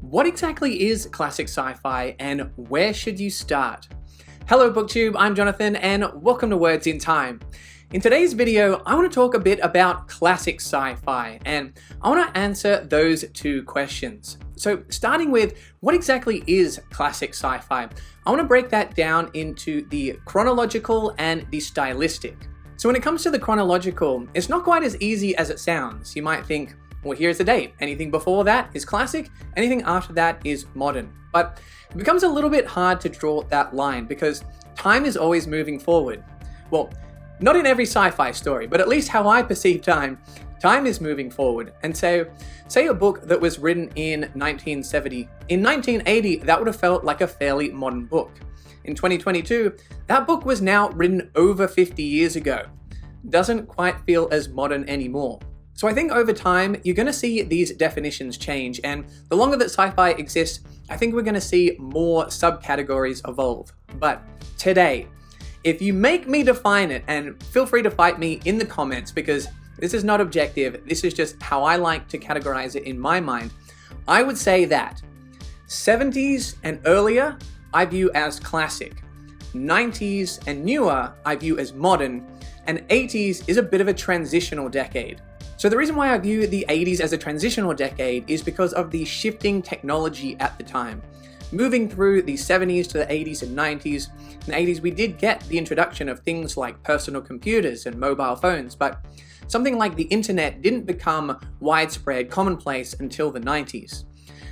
What exactly is classic sci-fi and where should you start? Hello BookTube, I'm Jonathan and welcome to Words in Time. In today's video, I want to talk a bit about classic sci-fi and I want to answer those two questions. So starting with what exactly is classic sci-fi, I want to break that down into the chronological and the stylistic. So when it comes to the chronological, it's not quite as easy as it sounds. You might think, well, here's the date. Anything before that is classic, anything after that is modern. But it becomes a little bit hard to draw that line because time is always moving forward. Well, not in every sci-fi story, but at least how I perceive time is moving forward. And so, say a book that was written in 1970, in 1980, that would have felt like a fairly modern book. In 2022, that book was now written over 50 years ago. Doesn't quite feel as modern anymore. So I think over time, you're going to see these definitions change, and the longer that sci-fi exists, I think we're going to see more subcategories evolve. But today, if you make me define it, and feel free to fight me in the comments because this is not objective, this is just how I like to categorize it in my mind, I would say that 70s and earlier, I view as classic. 90s and newer, I view as modern, and 80s is a bit of a transitional decade. So the reason why I view the 80s as a transitional decade is because of the shifting technology at the time. Moving through the 70s to the 80s and 90s, in the 80s we did get the introduction of things like personal computers and mobile phones, but something like the internet didn't become widespread, commonplace until the 90s.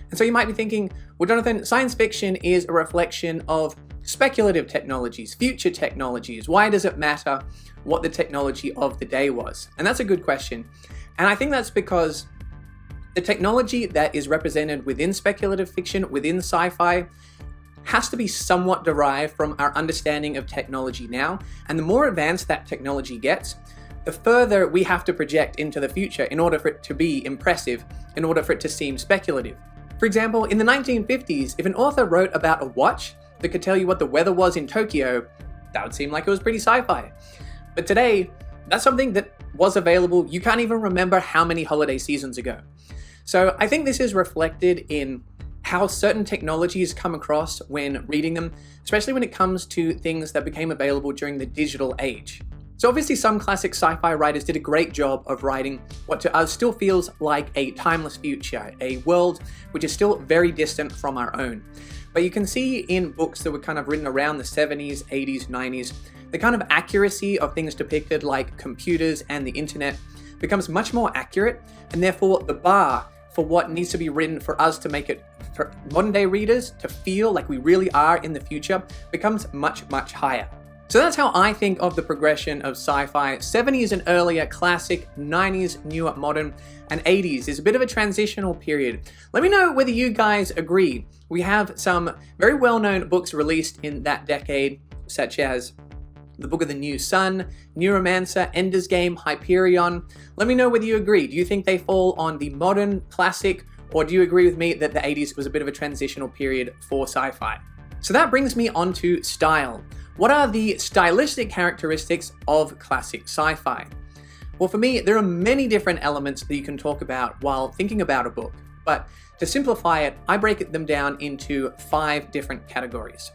And so you might be thinking, well Jonathan, science fiction is a reflection of speculative technologies, future technologies. Why does it matter what the technology of the day was? And that's a good question. And I think that's because the technology that is represented within speculative fiction, within sci-fi, has to be somewhat derived from our understanding of technology now. And the more advanced that technology gets, the further we have to project into the future in order for it to be impressive, in order for it to seem speculative. For example, in the 1950s, if an author wrote about a watch that could tell you what the weather was in Tokyo, that would seem like it was pretty sci-fi. But today, that's something that was available. You can't even remember how many holiday seasons ago. So I think this is reflected in how certain technologies come across when reading them, especially when it comes to things that became available during the digital age. So obviously some classic sci-fi writers did a great job of writing what to us still feels like a timeless future, a world which is still very distant from our own. But you can see in books that were kind of written around the 70s, 80s, 90s, the kind of accuracy of things depicted like computers and the internet becomes much more accurate, and therefore the bar for what needs to be written for us to make it for modern day readers to feel like we really are in the future becomes much, much higher. So that's how I think of the progression of sci-fi. 70s and earlier, classic, 90s, newer, modern, and 80s is a bit of a transitional period. Let me know whether you guys agree. We have some very well-known books released in that decade, such as The Book of the New Sun, Neuromancer, Ender's Game, Hyperion. Let me know whether you agree. Do you think they fall on the modern, classic, or do you agree with me that the 80s was a bit of a transitional period for sci-fi? So that brings me on to style. What are the stylistic characteristics of classic sci-fi? Well, for me, there are many different elements that you can talk about while thinking about a book. But to simplify it, I break them down into 5 different categories.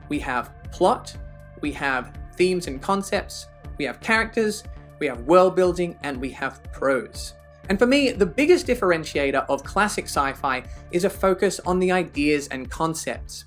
We have plot, we have themes and concepts, we have characters, we have world building, and we have prose. And for me, the biggest differentiator of classic sci-fi is a focus on the ideas and concepts.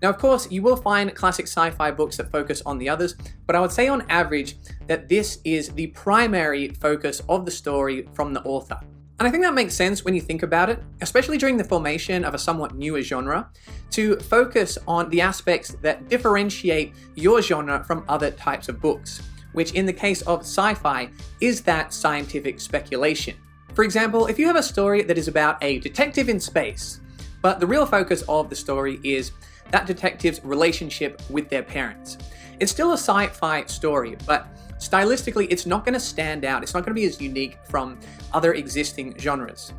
Now, of course, you will find classic sci-fi books that focus on the others, but I would say on average that this is the primary focus of the story from the author. And I think that makes sense when you think about it, especially during the formation of a somewhat newer genre, to focus on the aspects that differentiate your genre from other types of books, which in the case of sci-fi is that scientific speculation. For example, if you have a story that is about a detective in space, but the real focus of the story is that detective's relationship with their parents. It's still a sci-fi story, but stylistically it's not going to stand out. It's not going to be as unique from other existing genres.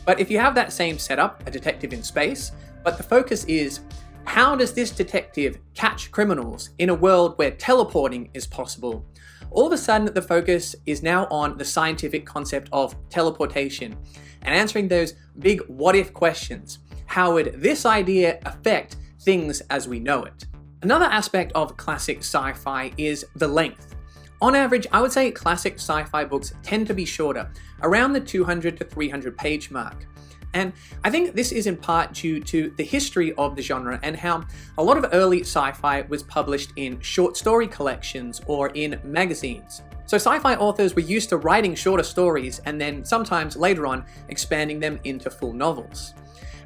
But if you have that same setup, a detective in space, but the focus is how does this detective catch criminals in a world where teleporting is possible, all of a sudden the focus is now on the scientific concept of teleportation and answering those big what if questions. how would this idea affect things as we know it? Another aspect of classic sci-fi is the length. On average, I would say classic sci-fi books tend to be shorter, around the 200 to 300 page mark. And I think this is in part due to the history of the genre and how a lot of early sci-fi was published in short story collections or in magazines. So sci-fi authors were used to writing shorter stories and then sometimes later on expanding them into full novels.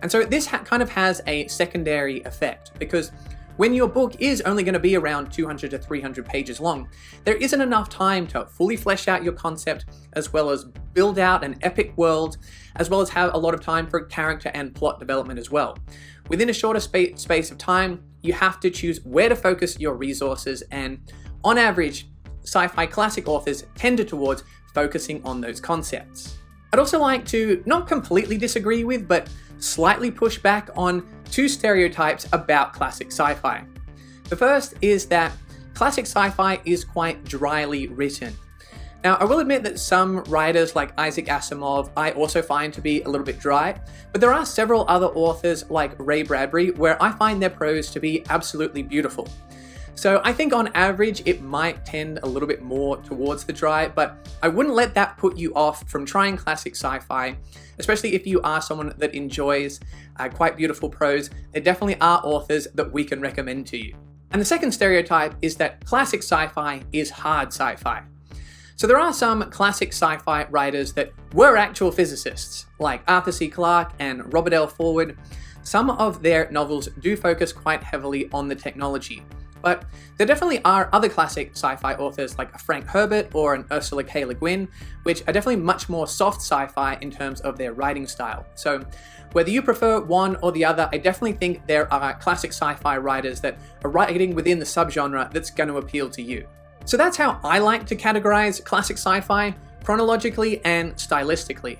And so this kind of has a secondary effect, because when your book is only going to be around 200 to 300 pages long, there isn't enough time to fully flesh out your concept, as well as build out an epic world, as well as have a lot of time for character and plot development as well. Within a shorter space of time, you have to choose where to focus your resources, and on average, sci-fi classic authors tended towards focusing on those concepts. I'd also like to not completely disagree with, but slightly push back on two stereotypes about classic sci-fi. The first is that classic sci-fi is quite dryly written. Now, I will admit that some writers like Isaac Asimov I also find to be a little bit dry, but there are several other authors like Ray Bradbury where I find their prose to be absolutely beautiful. So I think on average it might tend a little bit more towards the dry, but I wouldn't let that put you off from trying classic sci-fi, especially if you are someone that enjoys quite beautiful prose. There definitely are authors that we can recommend to you. And the second stereotype is that classic sci-fi is hard sci-fi. So there are some classic sci-fi writers that were actual physicists, like Arthur C. Clarke and Robert L. Forward. Some of their novels do focus quite heavily on the technology. But there definitely are other classic sci-fi authors like a Frank Herbert or an Ursula K. Le Guin, which are definitely much more soft sci-fi in terms of their writing style. So whether you prefer one or the other, I definitely think there are classic sci-fi writers that are writing within the subgenre that's going to appeal to you. So that's how I like to categorize classic sci-fi, chronologically and stylistically.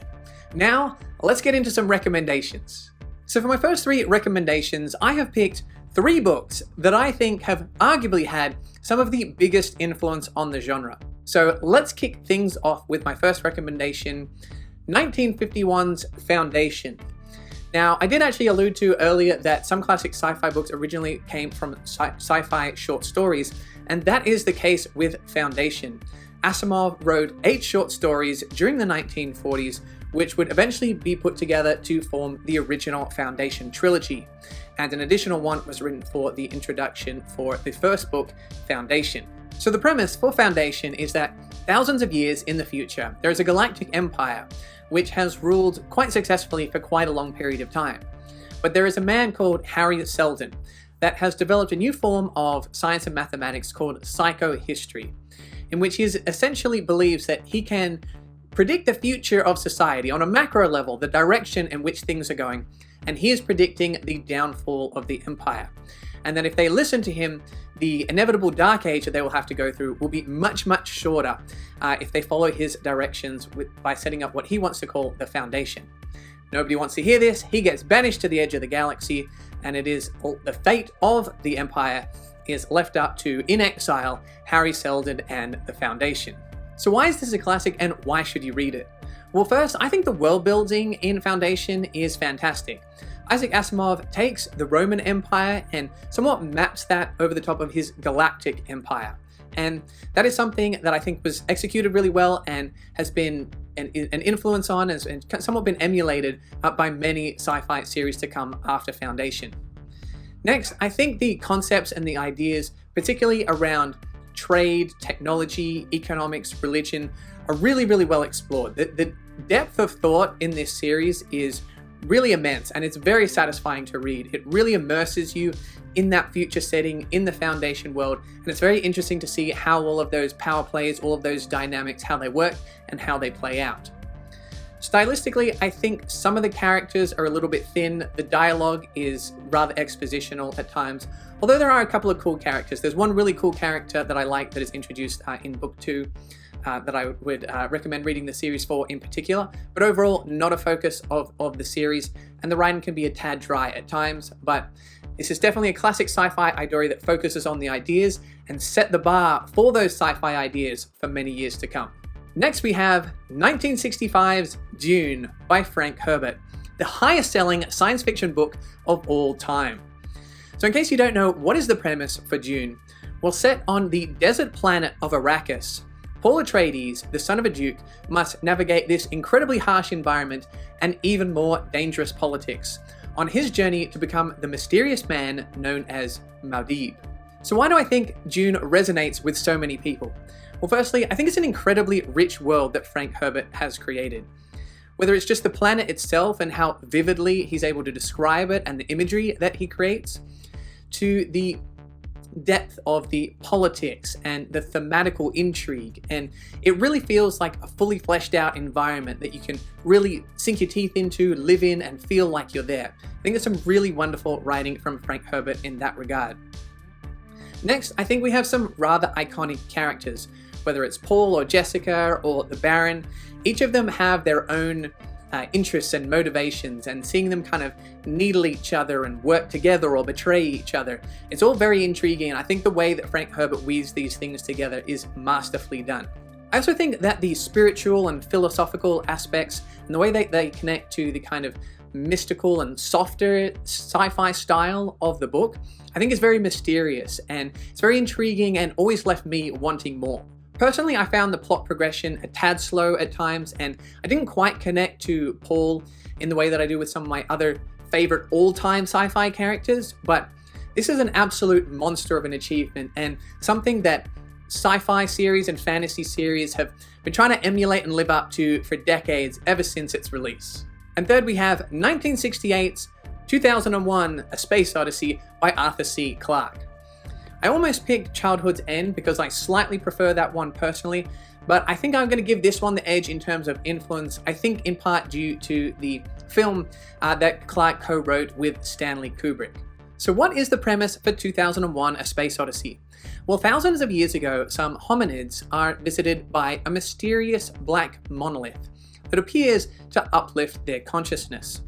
Now, let's get into some recommendations. So for my first three recommendations, I have picked 3 books that I think have arguably had some of the biggest influence on the genre. So let's kick things off with my first recommendation, 1951's Foundation. Now, I did actually allude to earlier that some classic sci-fi books originally came from sci-fi short stories, and that is the case with Foundation. Asimov wrote 8 short stories during the 1940s, which would eventually be put together to form the original Foundation trilogy. And an additional one was written for the introduction for the first book, Foundation. So the premise for Foundation is that thousands of years in the future, there is a galactic empire which has ruled quite successfully for quite a long period of time. But there is a man called Harry Seldon that has developed a new form of science and mathematics called psychohistory, in which he essentially believes that he can predict the future of society on a macro level, the direction in which things are going, and he is predicting the downfall of the empire. And that if they listen to him, the inevitable dark age that they will have to go through will be much, much shorter if they follow his directions by setting up what he wants to call the Foundation. Nobody wants to hear this. He gets banished to the edge of the galaxy, and it is the fate of the empire is left up to, in exile, Harry Seldon and the Foundation. So why is this a classic and why should you read it? Well, first, I think the world building in Foundation is fantastic. Isaac Asimov takes the Roman Empire and somewhat maps that over the top of his galactic empire. And that is something that I think was executed really well and has been an influence on and somewhat been emulated by many sci-fi series to come after Foundation. Next, I think the concepts and the ideas, particularly around trade, technology, economics, religion, are really, really well explored. The depth of thought in this series is really immense, and it's very satisfying to read. It really immerses you in that future setting, in the Foundation world, and it's very interesting to see how all of those power plays, all of those dynamics, how they work and how they play out. Stylistically, I think some of the characters are a little bit thin. The dialogue is rather expositional at times, although there are a couple of cool characters. There's one really cool character that I like that is introduced in book 2 that I would recommend reading the series for in particular, but overall not a focus of the series, and the writing can be a tad dry at times, but this is definitely a classic sci-fi story that focuses on the ideas and set the bar for those sci-fi ideas for many years to come. Next we have 1965's Dune by Frank Herbert. the highest selling science fiction book of all time. So in case you don't know, what is the premise for Dune? Well, set on the desert planet of Arrakis, Paul Atreides, the son of a duke, must navigate this incredibly harsh environment and even more dangerous politics on his journey to become the mysterious man known as Muad'Dib. So why do I think Dune resonates with so many people? Well, firstly, I think it's an incredibly rich world that Frank Herbert has created. Whether it's just the planet itself and how vividly he's able to describe it and the imagery that he creates, to the depth of the politics and the thematical intrigue, and it really feels like a fully fleshed out environment that you can really sink your teeth into, live in, and feel like you're there. I think there's some really wonderful writing from Frank Herbert in that regard. Next, I think we have some rather iconic characters, whether it's Paul or Jessica or the Baron. Each of them have their own interests and motivations, and seeing them kind of needle each other and work together or betray each other. It's all very intriguing, and I think the way that Frank Herbert weaves these things together is masterfully done. I also think that the spiritual and philosophical aspects and the way they connect to the kind of mystical and softer sci-fi style of the book, I think is very mysterious, and it's very intriguing and always left me wanting more. Personally, I found the plot progression a tad slow at times, and I didn't quite connect to Paul in the way that I do with some of my other favorite all-time sci-fi characters, but this is an absolute monster of an achievement, and something that sci-fi series and fantasy series have been trying to emulate and live up to for decades, ever since its release. And third, we have 1968's 2001: A Space Odyssey by Arthur C. Clarke. I almost picked Childhood's End because I slightly prefer that one personally, but I think I'm going to give this one the edge in terms of influence, I think in part due to the film that Clarke co-wrote with Stanley Kubrick. So what is the premise for 2001: A Space Odyssey? Well, thousands of years ago, some hominids are visited by a mysterious black monolith that appears to uplift their consciousness.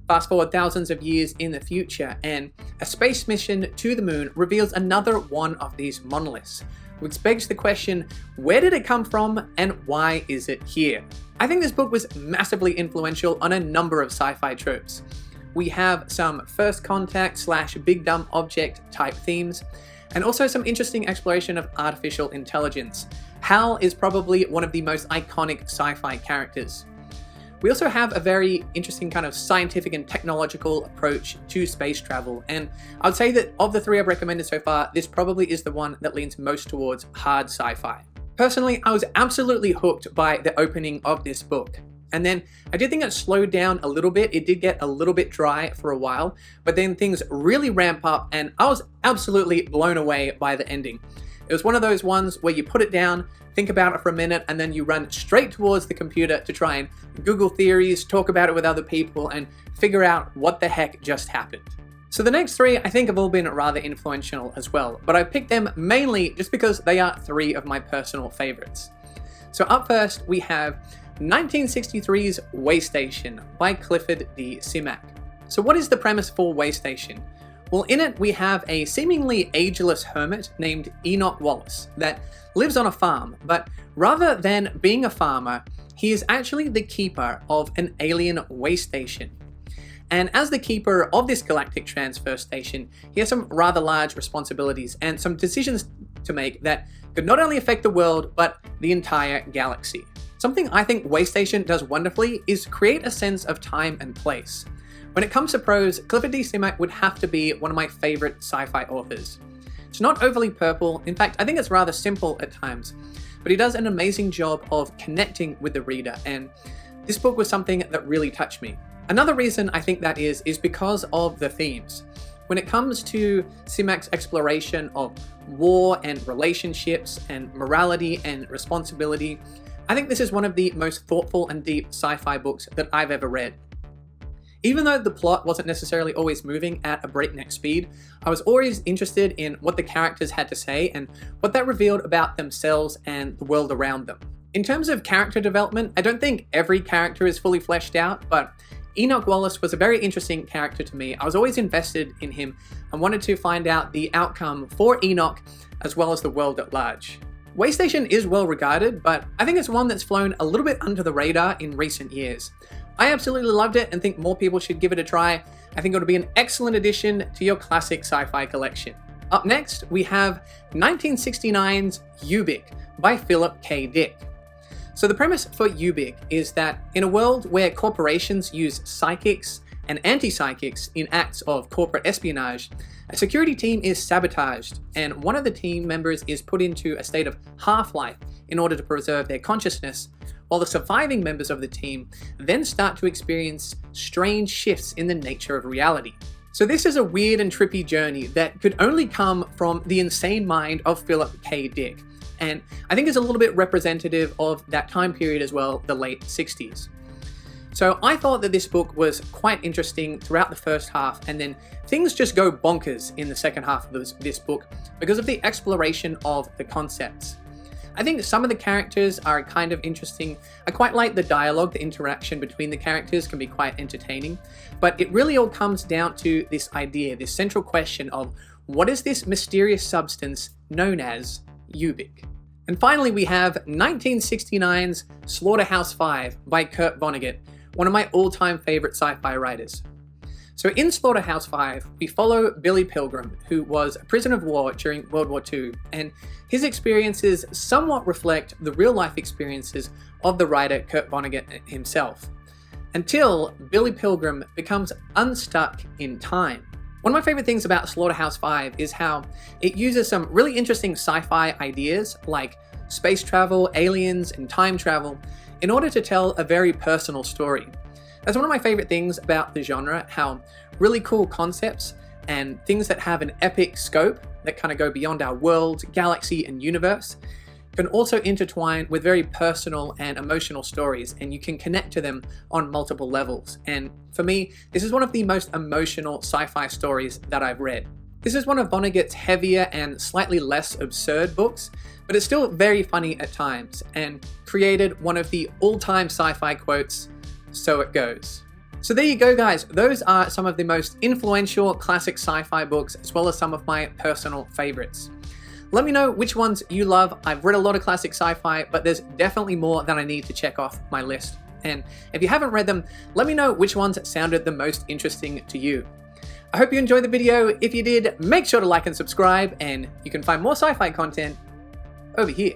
Fast forward thousands of years in the future, and a space mission to the moon reveals another one of these monoliths, which begs the question, where did it come from and why is it here? I think this book was massively influential on a number of sci-fi tropes. We have some first contact / big dumb object type themes, and also some interesting exploration of artificial intelligence. Hal is probably one of the most iconic sci-fi characters. We also have a very interesting kind of scientific and technological approach to space travel, and I would say that of the three I've recommended so far, this probably is the one that leans most towards hard sci-fi. Personally, I was absolutely hooked by the opening of this book, and then I did think it slowed down a little bit. It did get a little bit dry for a while, but then things really ramp up, and I was absolutely blown away by the ending. It was one of those ones where you put it down, think about it for a minute, and then you run straight towards the computer to try and Google theories, talk about it with other people, and figure out what the heck just happened. So the next three I think have all been rather influential as well, but I picked them mainly just because they are three of my personal favorites. So up first we have 1963's Waystation by Clifford D. Simak. So what is the premise for Waystation? Well, in it we have a seemingly ageless hermit named Enoch Wallace that lives on a farm, but rather than being a farmer, he is actually the keeper of an alien way station. And as the keeper of this galactic transfer station, he has some rather large responsibilities and some decisions to make that could not only affect the world, but the entire galaxy. Something I think Waystation does wonderfully is create a sense of time and place. When it comes to prose, Clifford D. Simak would have to be one of my favorite sci-fi authors. It's not overly purple, in fact I think it's rather simple at times, but he does an amazing job of connecting with the reader, and this book was something that really touched me. Another reason I think that is because of the themes. When it comes to Simak's exploration of war and relationships and morality and responsibility, I think this is one of the most thoughtful and deep sci-fi books that I've ever read. Even though the plot wasn't necessarily always moving at a breakneck speed, I was always interested in what the characters had to say and what that revealed about themselves and the world around them. In terms of character development, I don't think every character is fully fleshed out, but Enoch Wallace was a very interesting character to me. I was always invested in him and wanted to find out the outcome for Enoch as well as the world at large. Waystation is well regarded, but I think it's one that's flown a little bit under the radar in recent years. I absolutely loved it and think more people should give it a try. I think it would be an excellent addition to your classic sci-fi collection. Up next, we have 1969's Ubik by Philip K. Dick. So the premise for Ubik is that in a world where corporations use psychics and anti-psychics in acts of corporate espionage, a security team is sabotaged, and one of the team members is put into a state of half-life in order to preserve their consciousness, while the surviving members of the team then start to experience strange shifts in the nature of reality. So this is a weird and trippy journey that could only come from the insane mind of Philip K. Dick, and I think is a little bit representative of that time period as well, the late 60s. So I thought that this book was quite interesting throughout the first half, and then things just go bonkers in the second half of this book because of the exploration of the concepts. I think some of the characters are kind of interesting. I quite like the dialogue, the interaction between the characters can be quite entertaining, but it really all comes down to this idea, this central question of what is this mysterious substance known as Ubik? And finally, we have 1969's Slaughterhouse-Five by Kurt Vonnegut, one of my all-time favorite sci-fi writers. So in Slaughterhouse-Five, we follow Billy Pilgrim, who was a prisoner of war during World War II, and his experiences somewhat reflect the real-life experiences of the writer Kurt Vonnegut himself, until Billy Pilgrim becomes unstuck in time. One of my favorite things about Slaughterhouse-Five is how it uses some really interesting sci-fi ideas like space travel, aliens, and time travel in order to tell a very personal story. That's one of my favorite things about the genre, how really cool concepts and things that have an epic scope that kind of go beyond our world, galaxy, and universe can also intertwine with very personal and emotional stories, and you can connect to them on multiple levels. And for me, this is one of the most emotional sci-fi stories that I've read. This is one of Vonnegut's heavier and slightly less absurd books, but it's still very funny at times, and created one of the all-time sci-fi quotes, "So it goes." So there you go, guys. Those are some of the most influential classic sci-fi books, as well as some of my personal favorites. Let me know which ones you love. I've read a lot of classic sci-fi, but there's definitely more that I need to check off my list. And if you haven't read them, let me know which ones sounded the most interesting to you. I hope you enjoyed the video. If you did, make sure to like and subscribe, and you can find more sci-fi content over here.